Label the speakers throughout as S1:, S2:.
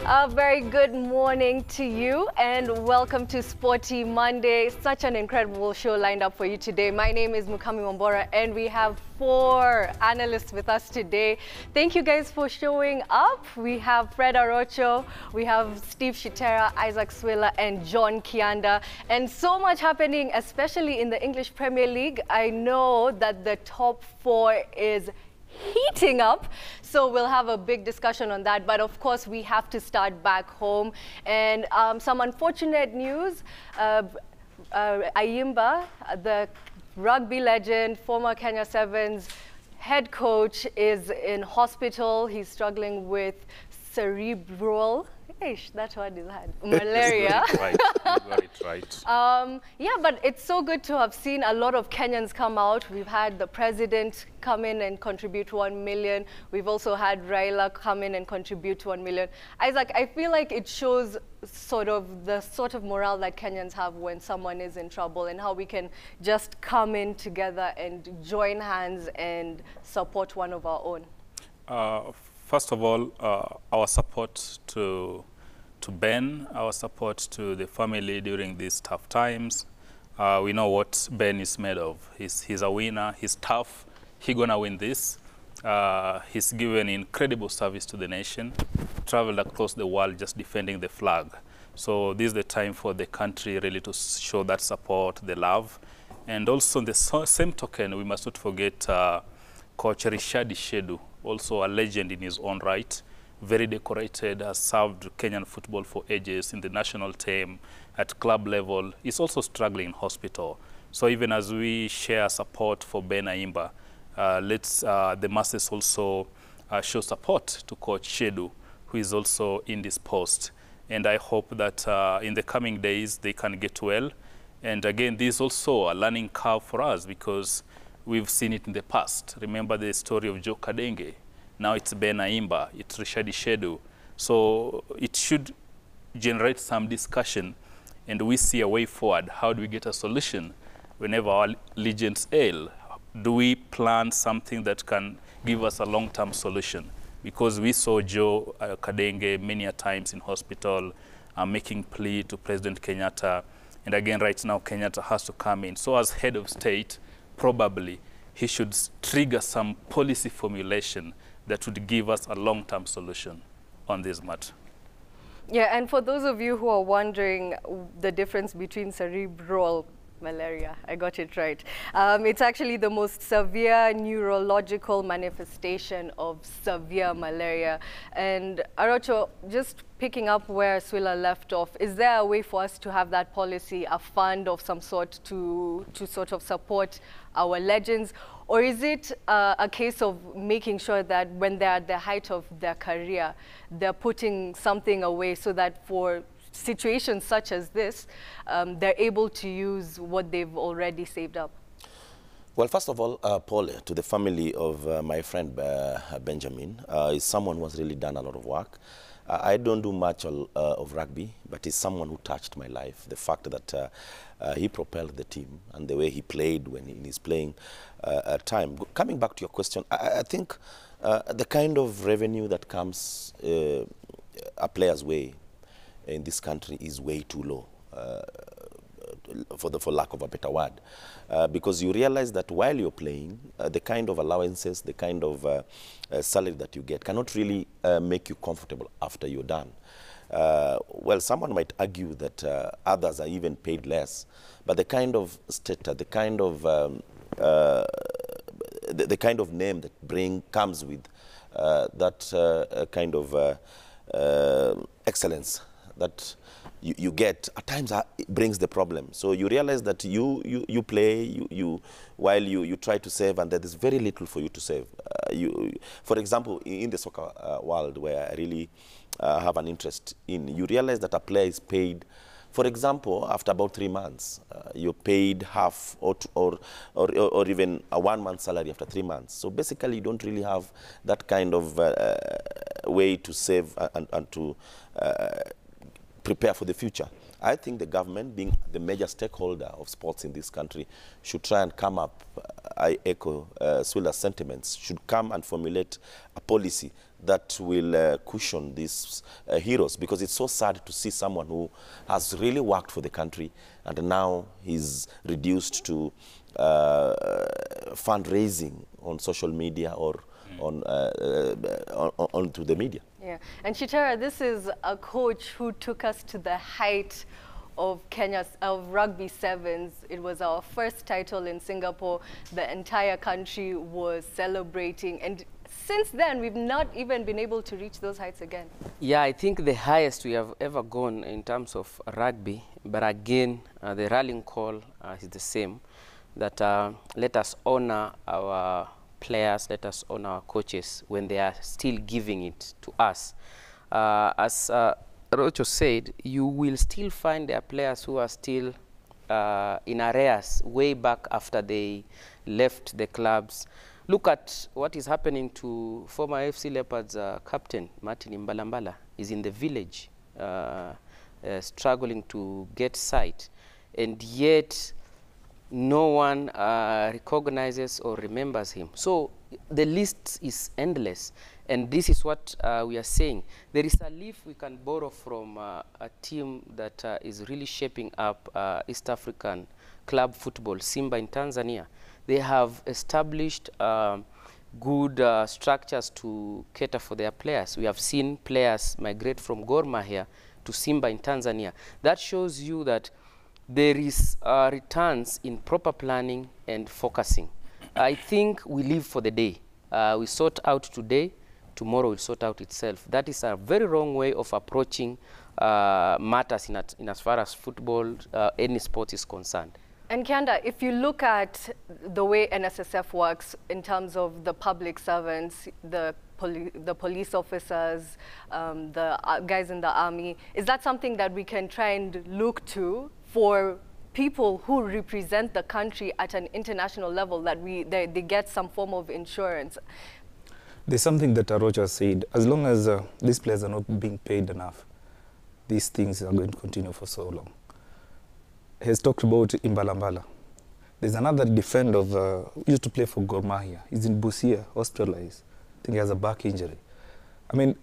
S1: A very good morning to you and welcome to Sporty Monday. Such an incredible show lined up for you today. My name is Mukami Wambora and we have 4 analysts with us today. Thank you guys for showing up. We have Fred Arocho, we have Steve Shitera, Isaac Swiller and John Kianda. And so much happening, especially in the English Premier League. I know that the top 4 is heating up, so we'll have a big discussion on that. But of course, we have to start back home. And some unfortunate news. Ayimba, the rugby legend, former Kenya Sevens head coach, is in hospital. He's struggling with cerebral, that word is hard, malaria.
S2: You got it right.
S1: Yeah, but it's so good to have seen a lot of Kenyans come out. We've had the president come in and contribute 1 million. We've also had Raila come in and contribute 1 million. Isaac, I feel like it shows the sort of morale that Kenyans have when someone is in trouble and how we can just come in together and join hands and support one of our own.
S2: First of all, our support to Ben, our support to the family during these tough times. We know what Ben is made of. He's a winner, he's tough, he's gonna win this. He's given incredible service to the nation, traveled across the world just defending the flag. So this is the time for the country really to show that support, the love. And also on the same token, we must not forget Coach Richard Shedu, also a legend in his own right, very decorated, has served Kenyan football for ages in the national team, at club level. He's also struggling in hospital. So even as we share support for Ben Ayimba, let's the masses also show support to Coach Shedu, who is also in this post. And I hope that in the coming days they can get well. And again, this is also a learning curve for us because we've seen it in the past. Remember the story of Joe Kadenge. Now it's Ben Ayimba, it's Richard Shedu. So it should generate some discussion and we see a way forward. How do we get a solution whenever our legends ail? Do we plan something that can give us a long-term solution? Because we saw Joe Kadenge many a times in hospital making plea to President Kenyatta. And again, right now, Kenyatta has to come in. So as head of state, probably he should trigger some policy formulation that would give us a long-term solution on this matter.
S1: Yeah, and for those of you who are wondering the difference between cerebral malaria, I got it right. It's actually the most severe neurological manifestation of severe malaria. And Arocho, just picking up where Swila left off, is there a way for us to have that policy, a fund of some sort to sort of support our legends? Or is it a case of making sure that when they're at the height of their career, they're putting something away so that for situations such as this, they're able to use what they've already saved up?
S3: Well, first of all, Paul, to the family of my friend Benjamin, is someone who has really done a lot of work. I don't do much of rugby, but he's someone who touched my life. The fact that he propelled the team and the way he played when in his playing time. Coming back to your question, I think the kind of revenue that comes a player's way in this country is way too low, for lack of a better word. Because you realize that while you're playing, the kind of allowances, the kind of salary that you get cannot really make you comfortable after you're done. Well, someone might argue that others are even paid less, but the kind of status, the kind of the kind of name that comes with that kind of excellence that you get at times it brings the problem. So you realize that you play, while you try to save, and there is very little for you to save. For example, in the soccer world, where I really have an interest in, you realize that a player is paid. For example, after about 3 months, you're paid half or even a 1 month salary after 3 months. So basically, you don't really have that kind of way to save and to prepare for the future. I think the government, being the major stakeholder of sports in this country, should try and come up I echo Swilla's sentiments, should come and formulate a policy that will cushion these heroes, because it's so sad to see someone who has really worked for the country and now he's reduced to fundraising on social media or onto the media.
S1: Yeah, and Chitara, this is a coach who took us to the height of rugby sevens. It was our first title in Singapore. The entire country was celebrating, and since then we've not even been able to reach those heights again.
S4: Yeah, I think the highest we have ever gone in terms of rugby, but again the rallying call is the same, that let us honor our players, let us honor our coaches when they are still giving it to us. As Rocho said, you will still find there are players who are still in arrears way back after they left the clubs. Look at what is happening to former FC Leopards captain Martin Imbalambala. He's in the village struggling to get sight, and yet no one recognizes or remembers him. So the list is endless, and this is what we are saying. There is a leaf we can borrow from a team that is really shaping up East African club football, Simba in Tanzania. They have established good structures to cater for their players. We have seen players migrate from Gor Mahia to Simba in Tanzania. That shows you that there is returns in proper planning and focusing. I think we live for the day. We sort out today, tomorrow will sort out itself. That is a very wrong way of approaching matters in as far as football, any sport is concerned.
S1: And Kianda, if you look at the way NSSF works in terms of the public servants, the police officers, the guys in the army, is that something that we can try and look to for people who represent the country at an international level, that they get some form of insurance?
S5: There's something that Arocha said. As long as these players are not being paid enough, these things are going to continue for so long. He has talked about Imbalambala. There's another defender who used to play for Gor Mahia. He's in Busia, hospitalized. I think he has a back injury. I mean,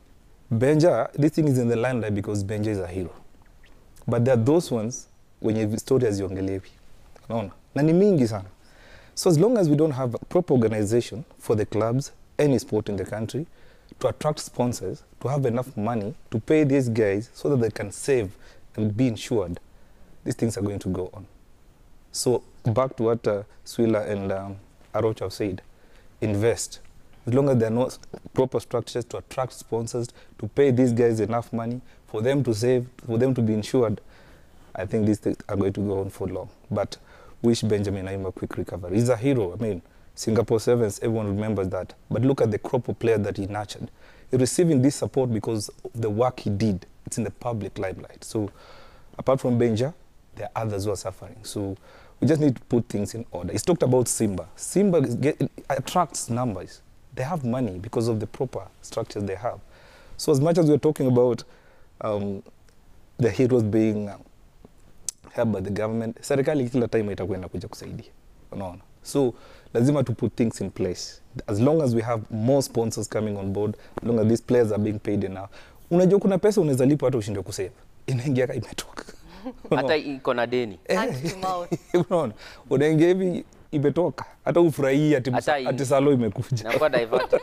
S5: Benja, this thing is in the limelight because Benja is a hero. But there are those ones when you have stories ziongelewi. Unaona? Na ni mingi sana. So as long as we don't have a proper organization for the clubs, any sport in the country, to attract sponsors, to have enough money to pay these guys so that they can save and be insured, these things are going to go on. So back to what Swilla and Arocha have said, invest. As long as there are no proper structures to attract sponsors, to pay these guys enough money, for them to save, for them to be insured, I think these things are going to go on for long. But wish Benjamin Aima a quick recovery. He's a hero. I mean, Singapore Sevens, everyone remembers that. But look at the crop of players that he nurtured. He's receiving this support because of the work he did. It's in the public limelight. So apart from Benja, there are others who are suffering. So we just need to put things in order. He's talked about Simba. Simba attracts numbers. They have money because of the proper structures they have. So as much as we're talking about the heroes being helped by the government, serikali kila time itakwenda kuja kusaidia. Unaona? So lazima to put things in place. As long as we have more sponsors coming on board, as long as these players are being paid enough. Unajua kuna pesa unaweza lipa hata ushindwe kusave. Inaingia kama imetoka.
S4: Hata iko na deni.
S1: Unaona?
S5: Unaingia hivi imetoka. Hata ufurahie ati salo imekuja.
S4: Nakuwa diverted.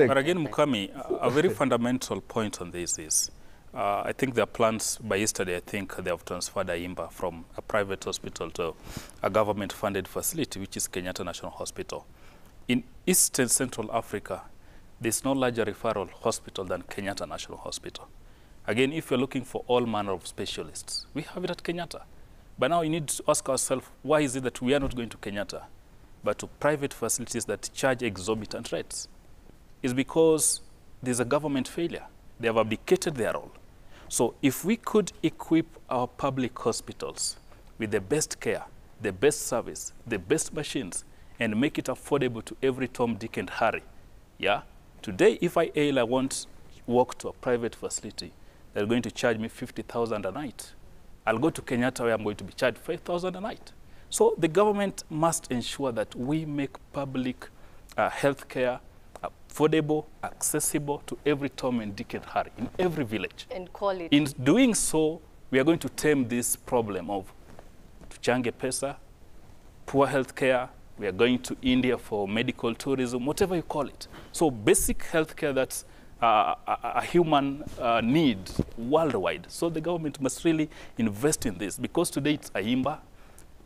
S2: But again, Mukami, a very fundamental point on this is, I think there are plans by yesterday. I think they have transferred Aimba from a private hospital to a government-funded facility, which is Kenyatta National Hospital. In East and Central Africa, there's no larger referral hospital than Kenyatta National Hospital. Again, if you're looking for all manner of specialists, we have it at Kenyatta. But now you need to ask ourselves, why is it that we are not going to Kenyatta, but to private facilities that charge exorbitant rates? It's because there's a government failure. They have abdicated their role. So if we could equip our public hospitals with the best care, the best service, the best machines, and make it affordable to every Tom, Dick, and Harry, yeah? Today, if I want to walk to a private facility, they're going to charge me 50,000 a night. I'll go to Kenyatta where I'm going to be charged 5,000 a night. So the government must ensure that we make public healthcare affordable, accessible to every Tom and Dick and Harry in every village.
S1: And quality.
S2: In doing so, we are going to tame this problem of tuchange pesa, poor healthcare. We are going to India for medical tourism, whatever you call it. So basic healthcare that's a human need worldwide. So the government must really invest in this, because today it's Ayimba,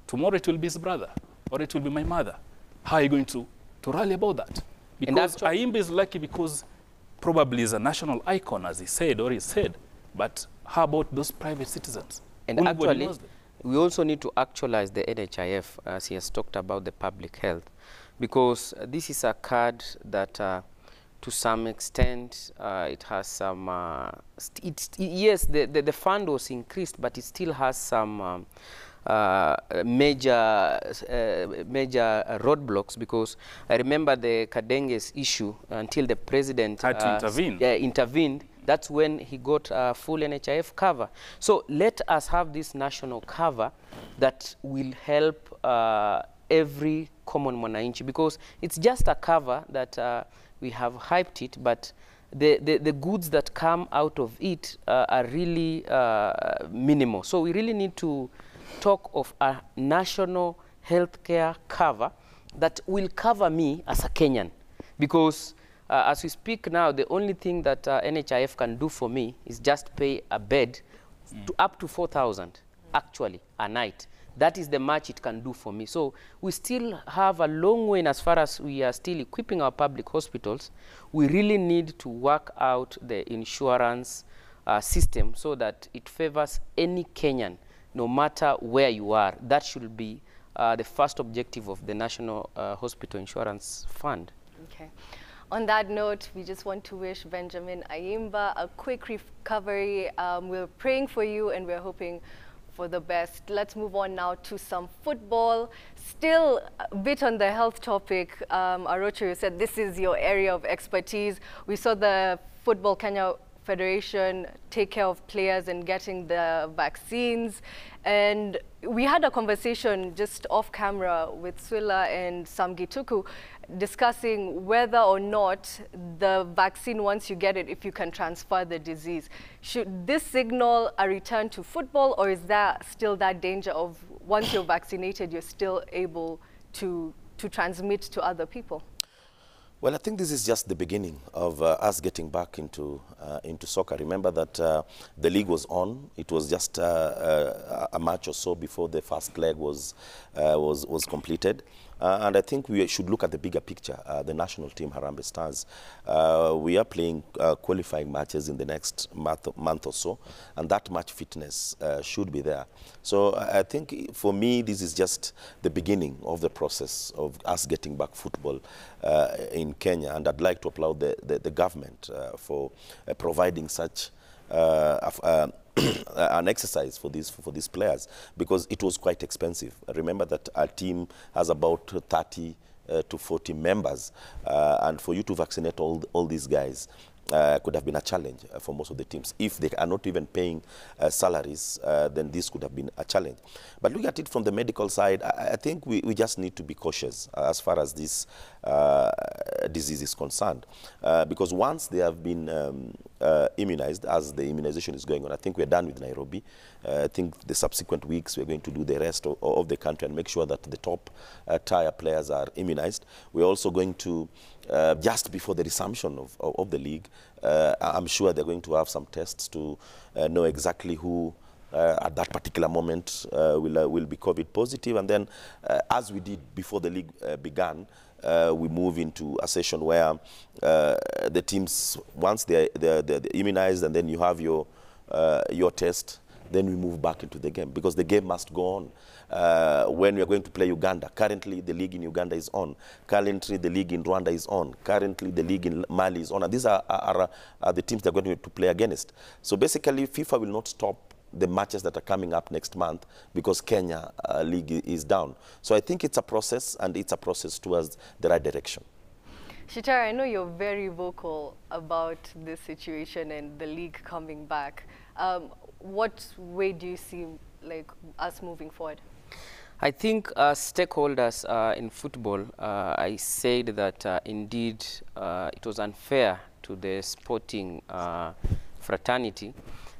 S2: tomorrow it will be his brother, or it will be my mother. How are you going to rally about that? Because Ayimba is lucky because probably is a national icon, as he said, or he said. But how about those private citizens?
S4: And actually, we also need to actualize the NHIF, as he has talked about the public health, because this is a card that, to some extent, it has some, yes, the fund was increased, but it still has some major roadblocks, because I remember the Kadenge's issue until the president
S2: had to intervene.
S4: Intervened. That's when he got full NHIF cover. So let us have this national cover that will help every common mwananchi, because it's just a cover that we have hyped it, but the goods that come out of it are really minimal. So we really need to talk of a national healthcare cover that will cover me as a Kenyan, because as we speak now, the only thing that NHIF can do for me is just pay a bed to up to 4,000 actually a night. That is the much it can do for me. So we still have a long way, and as far as we are still equipping our public hospitals, we really need to work out the insurance system so that it favors any Kenyan, no matter where you are. That should be the first objective of the National Hospital Insurance Fund.
S1: Okay. On that note, we just want to wish Benjamin Ayimba a quick recovery. We're praying for you and we're hoping for the best. Let's move on now to some football. Still a bit on the health topic. Arocho, you said this is your area of expertise. We saw the Football Kenya Federation take care of players and getting the vaccines. And we had a conversation just off camera with Swila and Sam Gituku discussing whether or not the vaccine, once you get it, if you can transfer the disease. Should this signal a return to football, or is there still that danger of once you're vaccinated, you're still able to transmit to other people?
S3: Well, I think this is just the beginning of us getting back into soccer. Remember that the league was on. It was just a match or so before the first leg was completed. And I think we should look at the bigger picture. The national team, Harambee Stars, we are playing qualifying matches in the next month or so, and that match fitness should be there. So I think for me, this is just the beginning of the process of us getting back football in Kenya, and I'd like to applaud the government for providing such an exercise for these players, because it was quite expensive. Remember that our team has about 30 to 40 members, and for you to vaccinate all these guys could have been a challenge for most of the teams. If they are not even paying salaries, then this could have been a challenge. But look at it from the medical side, I think we just need to be cautious as far as this disease is concerned. Because once they have been immunized, as the immunization is going on, I think we're done with Nairobi. I think the subsequent weeks we're going to do the rest of the country and make sure that the top tier players are immunized. We're also going to, just before the resumption of the league, I'm sure they're going to have some tests to know exactly who at that particular moment will be COVID positive. And then, as we did before the league began, we move into a session where the teams, once they're immunized and then you have your test, then we move back into the game, because the game must go on. When we are going to play Uganda, currently the league in Uganda is on. Currently the league in Rwanda is on. Currently the league in Mali is on. And these are the teams they're going to play against. So basically FIFA will not stop the matches that are coming up next month because Kenya league is down. So I think it's a process, and it's a process towards the right direction.
S1: Shitara, I know you're very vocal about this situation and the league coming back. What way do you see like us moving forward?
S4: I think as stakeholders in football, I said that indeed it was unfair to the sporting fraternity,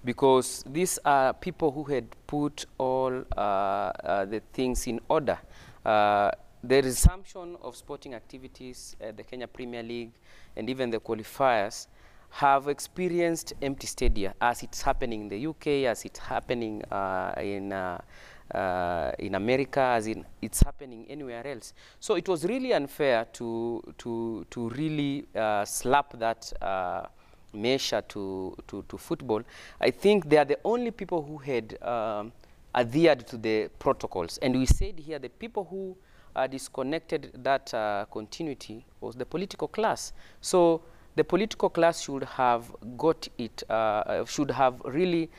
S4: because these are people who had put all the things in order. The resumption of sporting activities at the Kenya Premier League and even the qualifiers have experienced empty stadia, as it's happening in the UK, as it's happening in America, as it's happening anywhere else. So it was really unfair to really slap that measure to football. I think they are the only people who had adhered to the protocols. And we said here the people who disconnected that continuity was the political class. So the political class should have got it, should have really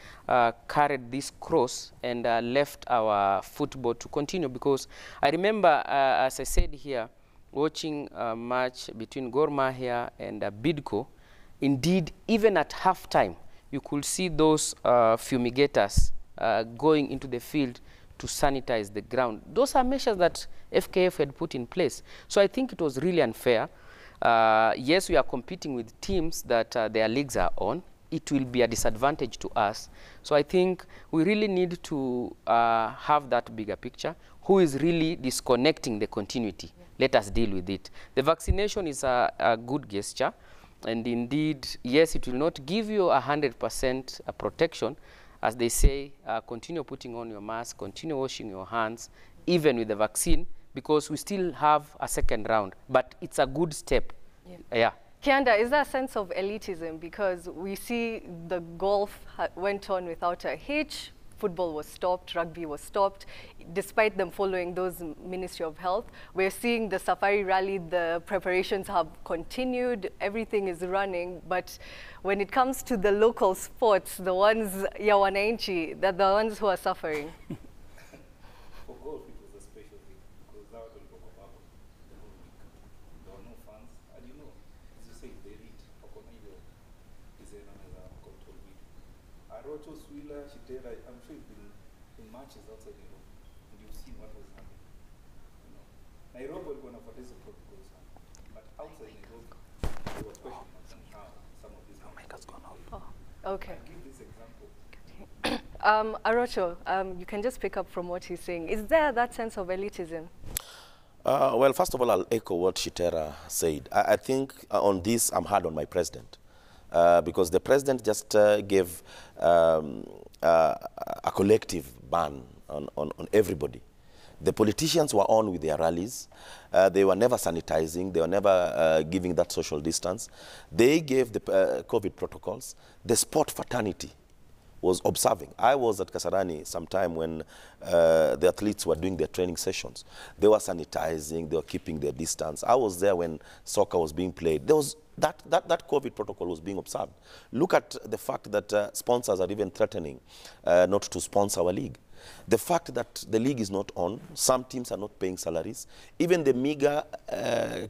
S4: carried this cross and left our football to continue. Because I remember, as I said here, watching a match between Gor Mahia and Bidco. Indeed, even at halftime, you could see those fumigators going into the field to sanitize the ground. Those are measures that FKF had put in place. So I think it was really unfair. Yes, we are competing with teams that their leagues are on. It will be a disadvantage to us. So I think we really need to have that bigger picture. Who is really disconnecting the continuity? Let us deal with it. The vaccination is a good gesture. And indeed, yes, it will not give you 100% protection. As they say, continue putting on your mask, continue washing your hands, even with the vaccine, because we still have a second round. But it's a good step. Yeah.
S1: Kianda, is there a sense of elitism? Because we see the golf went on without a hitch, football was stopped, rugby was stopped, despite them following those Ministry of Health. We're seeing the Safari Rally, the preparations have continued, everything is running, but when it comes to the local sports, the ones, ya wananchi, they're the ones who are suffering.
S2: For golf, it was a special thing, because that was the whole week. There were no fans, and you know, as you say, they read, is a control video. Arocho, Swila, Shitera, I'm sure you've been in matches outside Europe, and you've seen what was happening. You know, Nairobi was going to put this protocols, but outside Nairobi, there were question marks on how some of these makers gone off.
S1: Oh, okay.
S2: I'll give this example.
S1: Arocho, you can just pick up from what he's saying. Is there that sense of elitism?
S3: Well, first of all, I'll echo what Shitera said. I think on this, I'm hard on my president. Because the president just gave a collective ban on everybody. The politicians were on with their rallies. They were never sanitizing. They were never giving that social distance. They gave the COVID protocols. The sport fraternity was observing. I was at Kasarani sometime when the athletes were doing their training sessions. They were sanitizing. They were keeping their distance. I was there when soccer was being played. There was that COVID protocol was being observed. Look at the fact that sponsors are even threatening not to sponsor our league. The fact that the league is not on, some teams are not paying salaries. Even the meager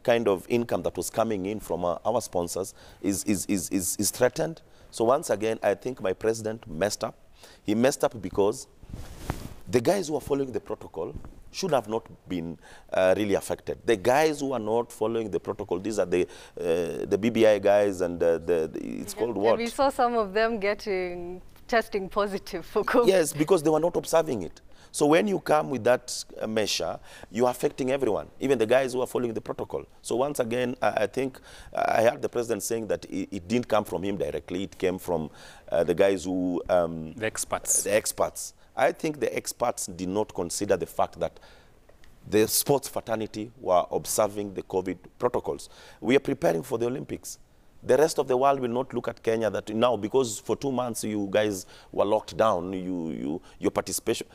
S3: kind of income that was coming in from our sponsors is threatened. So once again, I think my president messed up. He messed up because the guys who are following the protocol should have not been really affected. The guys who are not following the protocol, these are the BBI guys and it's called what?
S1: And we saw some of them testing positive for COVID.
S3: Yes, because they were not observing it. So when you come with that measure, you are affecting everyone, even the guys who are following the protocol. So once again, I think I heard the president saying that it didn't come from him directly. It came from the guys who... the experts. The experts. I think the experts did not consider the fact that the sports fraternity were observing the COVID protocols. We are preparing for the Olympics. The rest of the world will not look at Kenya that now, because for 2 months you guys were locked down, your participation...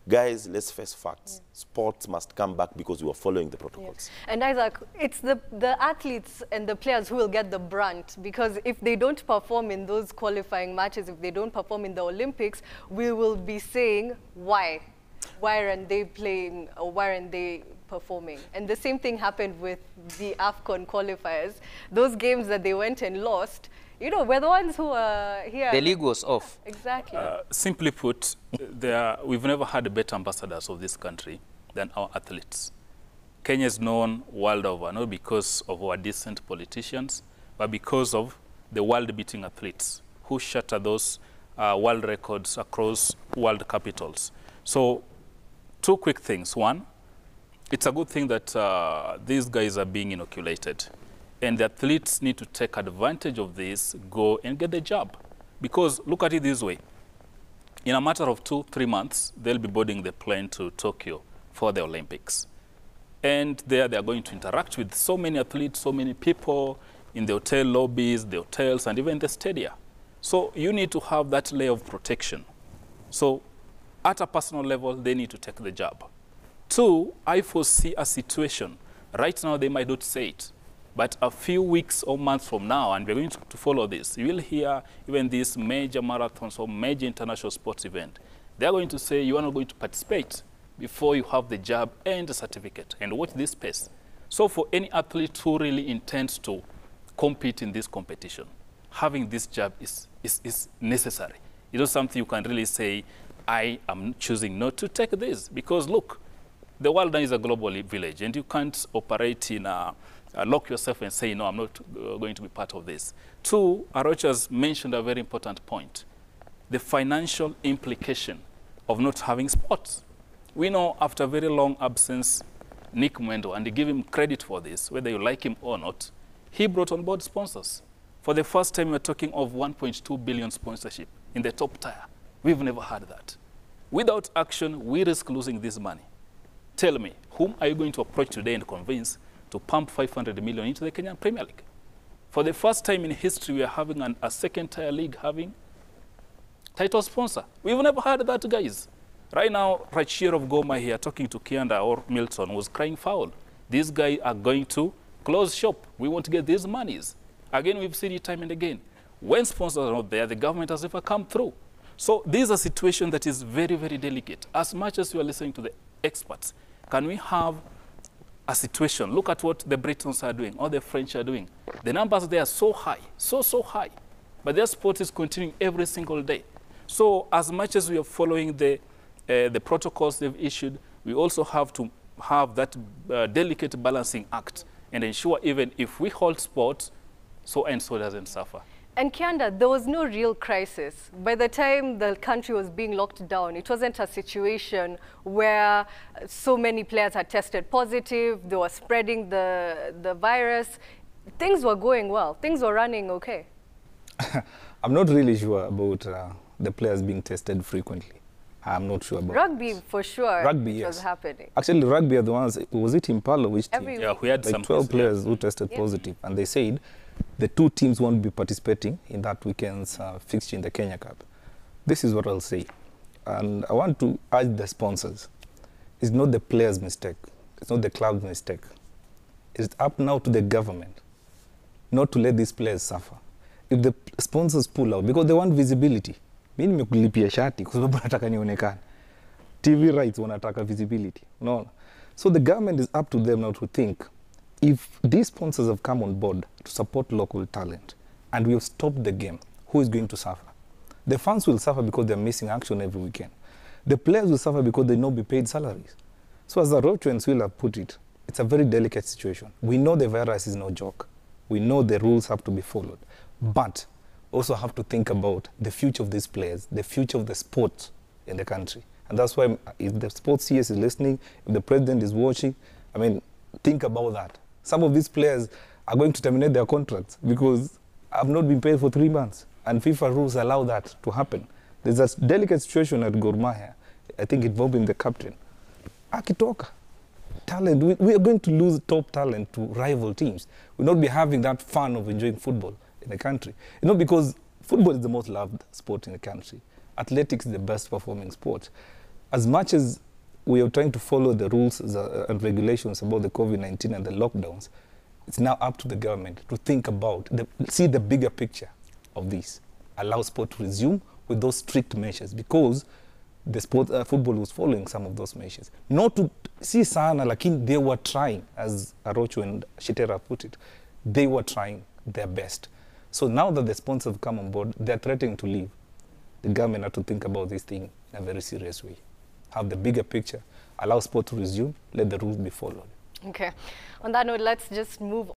S3: Guys, let's face facts. Yeah. Sports must come back because we are following the protocols.
S1: Yeah. And Isaac, it's the athletes and the players who will get the brunt, because if they don't perform in those qualifying matches, if they don't perform in the Olympics, we will be saying, why? Why aren't they playing, or why aren't they performing? And the same thing happened with the AFCON qualifiers. Those games that they went and lost, you know, we're the ones who are here.
S4: The league was off.
S1: Exactly.
S2: Simply put, we've never had better ambassadors of this country than our athletes. Kenya is known world over, not because of our decent politicians, but because of the world-beating athletes who shatter those world records across world capitals. So, two quick things. One, it's a good thing that these guys are being inoculated. And the athletes need to take advantage of this, go and get the job. Because look at it this way. In a matter of 2-3 months, they'll be boarding the plane to Tokyo for the Olympics. And there they are going to interact with so many athletes, so many people in the hotel lobbies, the hotels, and even the stadia. So you need to have that layer of protection. So at a personal level, they need to take the job. Two, I foresee a situation. Right now, they might not say it, but a few weeks or months from now, and we're going to follow this, you will hear even these major marathons or major international sports event. They're going to say you are not going to participate before you have the job and the certificate. And watch this space. So for any athlete who really intends to compete in this competition, having this job is necessary. It's not something you can really say, I am choosing not to take this. Because look, the world now is a global village, and you can't operate in a lock yourself and say, no, I'm not going to be part of this. Two, Arocha has mentioned a very important point, the financial implication of not having sports. We know after a very long absence, Nick Mwendo, and they give him credit for this, whether you like him or not, he brought on board sponsors. For the first time, we're talking of 1.2 billion sponsorship in the top tier. We've never had that. Without action, we risk losing this money. Tell me, whom are you going to approach today and convince to pump 500 million into the Kenyan Premier League? For the first time in history, we are having a second-tier league having title sponsor. We've never had that, guys. Right now, Rachir of Goma here talking to Kianda or Milton was crying foul. These guys are going to close shop. We want to get these monies. Again, we've seen it time and again. When sponsors are not there, the government has never come through. So this is a situation that is very, very delicate. As much as you are listening to the experts, can we have a situation? Look at what the Britons are doing or the French are doing. The numbers there are so high, so high. But their sport is continuing every single day. So as much as we are following the protocols they've issued, we also have to have that delicate balancing act and ensure even if we hold sports, so and so doesn't suffer.
S1: And Kianda, there was no real crisis. By the time the country was being locked down, it wasn't a situation where so many players had tested positive, they were spreading the virus. Things were going well. Things were running okay.
S5: I'm not really sure about the players being tested frequently. I'm not sure about
S1: rugby, for sure.
S5: Rugby,
S1: it
S5: yes.
S1: was happening.
S5: Actually, rugby are the ones, was it Impala, which team?
S2: Yeah, we had
S5: like
S2: some
S5: 12 players who tested positive, and they said the two teams won't be participating in that weekend's fixture in the Kenya Cup. This is what I'll say. And I want to urge the sponsors. It's not the players' mistake. It's not the club's mistake. It's up now to the government not to let these players suffer. If the sponsors pull out, because they want visibility. Mimi nimekulipia shati kwa sababu nataka nionekane. TV rights wanataka visibility. No. So the government is up to them now to think, if these sponsors have come on board to support local talent and we have stopped the game, who is going to suffer? The fans will suffer because they're missing action every weekend. The players will suffer because they not be paid salaries. So as Arocho and Swila have put it, it's a very delicate situation. We know the virus is no joke. We know the rules have to be followed. But also have to think about the future of these players, the future of the sport in the country. And that's why if the sports CS is listening, if the president is watching, I mean, think about that. Some of these players are going to terminate their contracts because I've not been paid for 3 months. And FIFA rules allow that to happen. There's a delicate situation at Gor Mahia, I think involving the captain. Akitoka, talent, we are going to lose top talent to rival teams. We'll not be having that fun of enjoying football in the country. You know, because football is the most loved sport in the country. Athletics is the best performing sport. As much as we are trying to follow the rules and regulations about the COVID-19 and the lockdowns, it's now up to the government to think about, see the bigger picture of this. Allow sport to resume with those strict measures, because the football was following some of those measures. Not to see sana, lakini they were trying, as Arocho and Shitera put it, they were trying their best. So now that the sponsors have come on board, they're threatening to leave. The government has to think about this thing in a very serious way. Have the bigger picture. allow sport to resume, let the rules be followed.
S1: Okay. On that note, let's just move